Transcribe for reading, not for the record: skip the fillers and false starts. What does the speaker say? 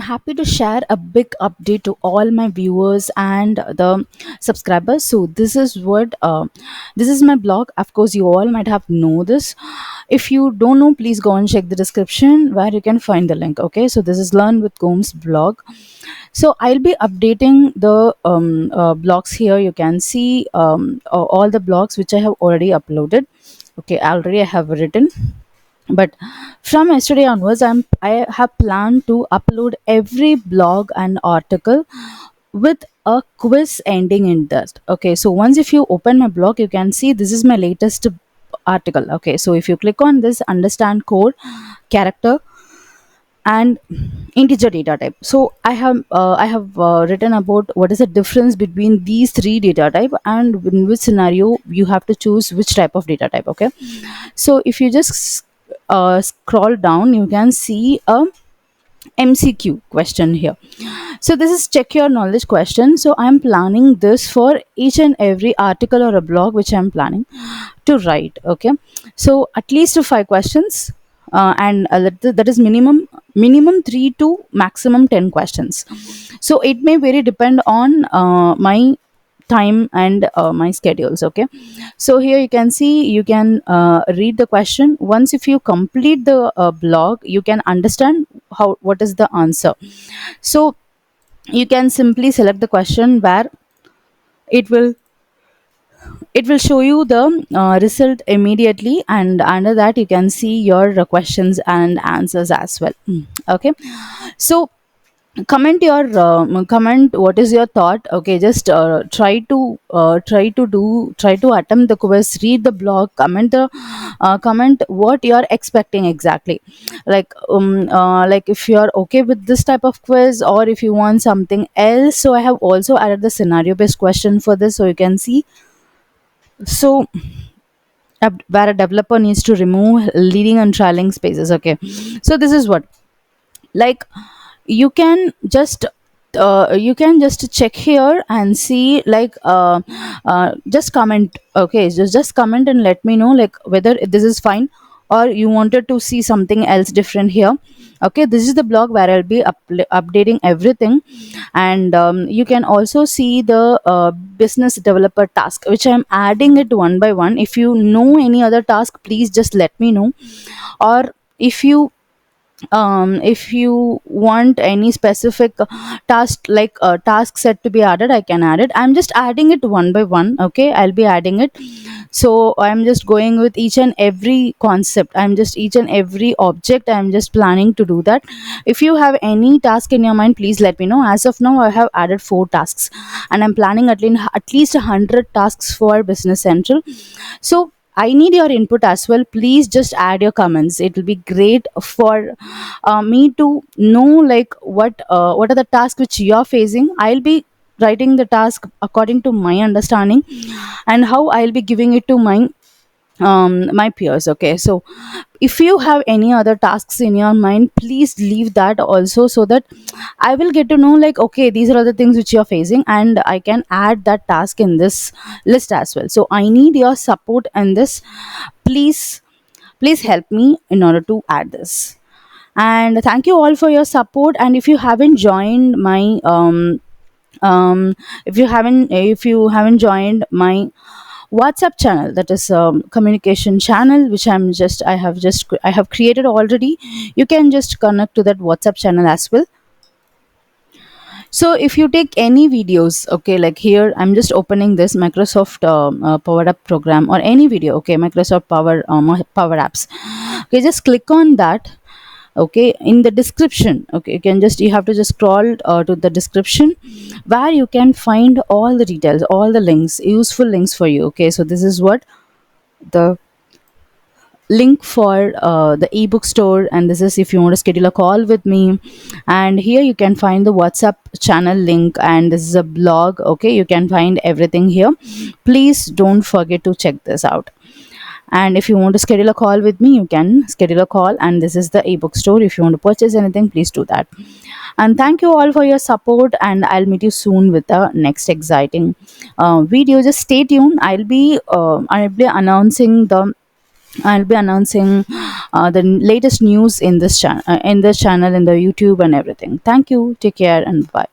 I'm happy to share a big update to all my viewers and the subscribers. So this is my blog. Of course, you all might have know this. If you don't know, please go and check the description where you can find the link. Okay, so this is Learn with Goms blog. So I'll be updating the blogs here. You can see all the blogs which I have already uploaded. Okay, already I have written, but from yesterday onwards I have planned to upload every blog and article with a quiz ending in that. Okay, so once if you open my blog, you can see this is my latest article. Okay, so if you click on this, understand code, character and integer data type. So I have written about what is the difference between these three data type and in which scenario you have to choose which type of data type. Okay, so if you just scroll down, you can see a MCQ question here. So this is check your knowledge question. So I'm planning this for each and every article or a blog which I'm planning to write. Okay, so at least 5 questions, that is minimum 3 to maximum 10 questions. So it may very depend on my time and my schedules. Okay, so here you can see, you can read the question. Once if you complete the blog, you can understand how what is the answer. So you can simply select the question where it will it will show you the result immediately, and under that you can see your questions and answers as well. Okay, so comment what is your thought. Okay, just try to attempt the quiz, read the blog, comment what you are expecting exactly, like if you are okay with this type of quiz or if you want something else. So I have also added the scenario based question for this, so you can see. So where a developer needs to remove leading and trailing spaces. Okay, so this is what, like, you can just check here and see, like, just comment. Okay, just comment and let me know like whether this is fine or you wanted to see something else different here. Okay, this is the blog where I'll be updating everything. And you can also see the business developer task which I'm adding it one by one. If you know any other task, please just let me know. Or if you want any specific task, like a task set to be added, I can add it. I'm just adding it one by one. Okay, I'll be adding it. So I'm just going with each and every concept, I'm just each and every object, I'm just planning to do that. If you have any task in your mind, please let me know. As of now, I have added 4 tasks, and I'm planning at least 100 tasks for business central. So I need your input as well. Please just add your comments. It will be great for me to know, like, what are the tasks which you are facing. I'll be writing the task according to my understanding and how I'll be giving it to my peers. Okay, so if you have any other tasks in your mind, please leave that also, so that I will get to know, like, okay, these are the things which you're facing and I can add that task in this list as well. So I need your support in this. Please, please help me in order to add this. And thank you all for your support. And if you haven't joined my if you haven't joined my WhatsApp channel, that is communication channel which I have created already, you can just connect to that WhatsApp channel as well. So if you take any videos, okay, like here I'm just opening this Microsoft Power Up program or any video. Okay, Microsoft Power Apps. Okay, just click on that. Okay, in the description, okay, you have to just scroll to the description where you can find all the details, all the links, useful links for you. Okay, so this is what the link for the ebook store, and this is if you want to schedule a call with me. And here you can find the WhatsApp channel link, and this is a blog. Okay, you can find everything here. Please don't forget to check this out. And if you want to schedule a call with me, you can schedule a call, and this is the ebook store. If you want to purchase anything, please do that. And thank you all for your support, and I'll meet you soon with the next exciting video. Just stay tuned. I'll be announcing the latest news in this channel, in the YouTube and everything. Thank you. Take care and bye.